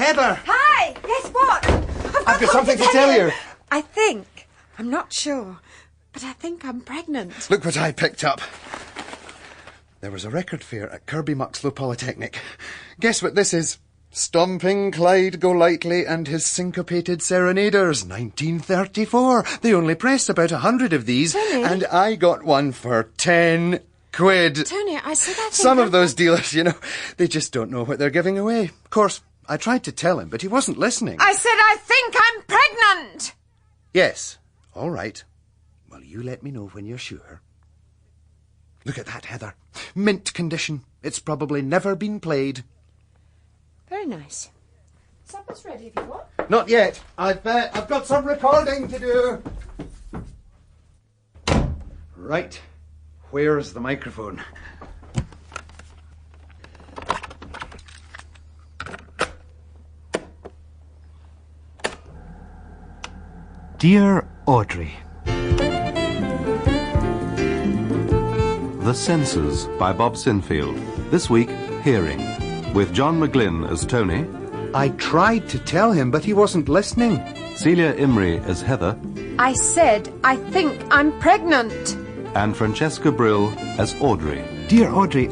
Heather! Hi! Guess what? I've got something to tell you. I think, I'm not sure, but I think I'm pregnant. Look what I picked up. There was a record fair at Kirby Muxloe Polytechnic. Guess what this is? Stomping Clyde Golightly and his Syncopated Serenaders, 1934. They only pressed about 100 of these, Tony? and I got one for 10 quid. Tony, I said I think Some of those dealers, you know, they just don't know what they're giving away. Of course, I tried to tell him, but he wasn't listening. I said I think I'm pregnant! Yes, all right. Well, you let me know when you're sure. Look at that, Heather. Mint condition. It's probably never been played. Very nice. Supper's ready if you want. Not yet. I've got some recording to do. Right. Where's the microphone? Dear Audrey. The Censors by Bob Sinfield. This week, Hearing, with John McGlynn as Tony. I tried to tell him, but he wasn't listening. Celia Imrie as Heather. I said I think I'm pregnant. And Francesca Brill as Audrey. Dear Audrey,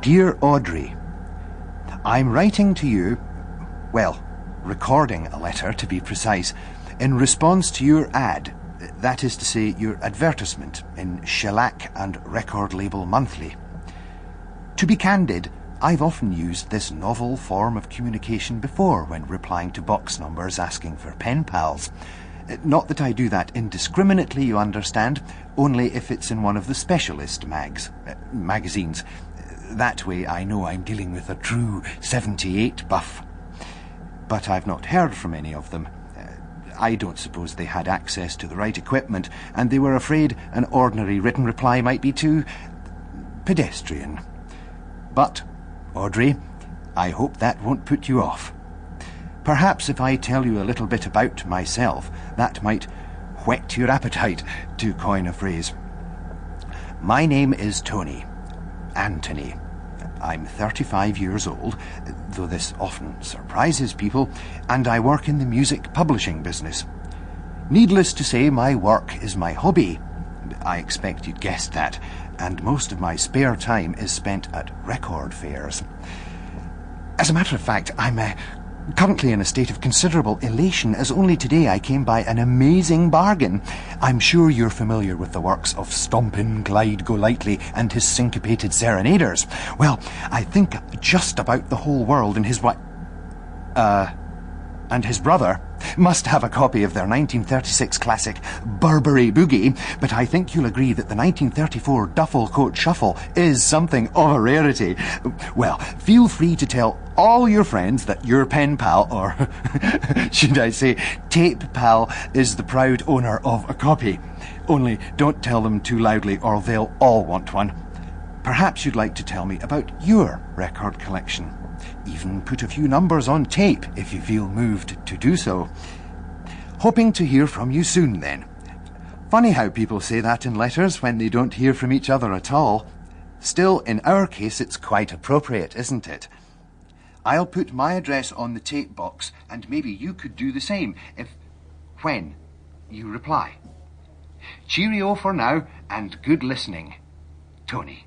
Dear Audrey, I'm writing to you, well, recording a letter to be precise, in response to your ad, that is to say, your advertisement in Shellac and Record Label Monthly. To be candid, I've often used this novel form of communication before when replying to box numbers asking for pen pals. Not that I do that indiscriminately, you understand, only if it's in one of the specialist magazines. That way I know I'm dealing with a true 78 buff. But I've not heard from any of them. I don't suppose they had access to the right equipment, and they were afraid an ordinary written reply might be too pedestrian. But, Audrey, I hope that won't put you off. Perhaps if I tell you a little bit about myself, that might whet your appetite, to coin a phrase. My name is Tony. Anthony. I'm 35 years old, though this often surprises people, and I work in the music publishing business. Needless to say, my work is my hobby. I expect you'd guessed that, and most of my spare time is spent at record fairs. As a matter of fact, I'm currently in a state of considerable elation, as only today I came by an amazing bargain. I'm sure you're familiar with the works of Stompin' Clyde Golightly and his Syncopated Serenaders. Well, I think just about the whole world and his brother must have a copy of their 1936 classic Burberry Boogie, but I think you'll agree that the 1934 Duffel Coat Shuffle is something of a rarity. Well, feel free to tell all your friends that your pen pal, or should I say tape pal, is the proud owner of a copy. Only don't tell them too loudly or they'll all want one. Perhaps you'd like to tell me about your record collection. Even put a few numbers on tape if you feel moved to do so. Hoping to hear from you soon then. Funny how people say that in letters when they don't hear from each other at all. Still, in our case, it's quite appropriate, isn't it? I'll put my address on the tape box, and maybe you could do the same when you reply. Cheerio for now, and good listening. Tony.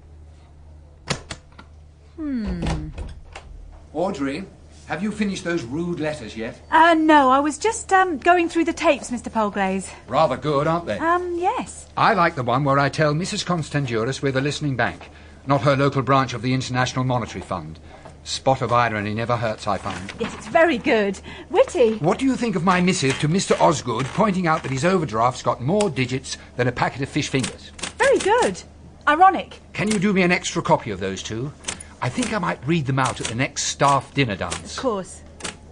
Audrey, have you finished those rude letters yet? No, I was just going through the tapes, Mr. Polglaze. Rather good, aren't they? Yes. I like the one where I tell Mrs. Constanduris we're the listening bank, not her local branch of the International Monetary Fund. Spot of irony never hurts, I find. Yes, it's very good. Witty. What do you think of my missive to Mr. Osgood pointing out that his overdraft's got more digits than a packet of fish fingers? Very good. Ironic. Can you do me an extra copy of those two? I think I might read them out at the next staff dinner dance. Of course.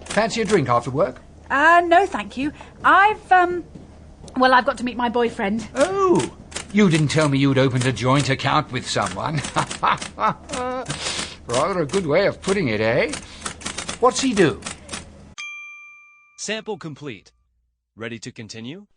Fancy a drink after work? No, thank you. I've got to meet my boyfriend. Oh, you didn't tell me you'd opened a joint account with someone. Rather a good way of putting it, eh? What's he do? Sample complete. Ready to continue?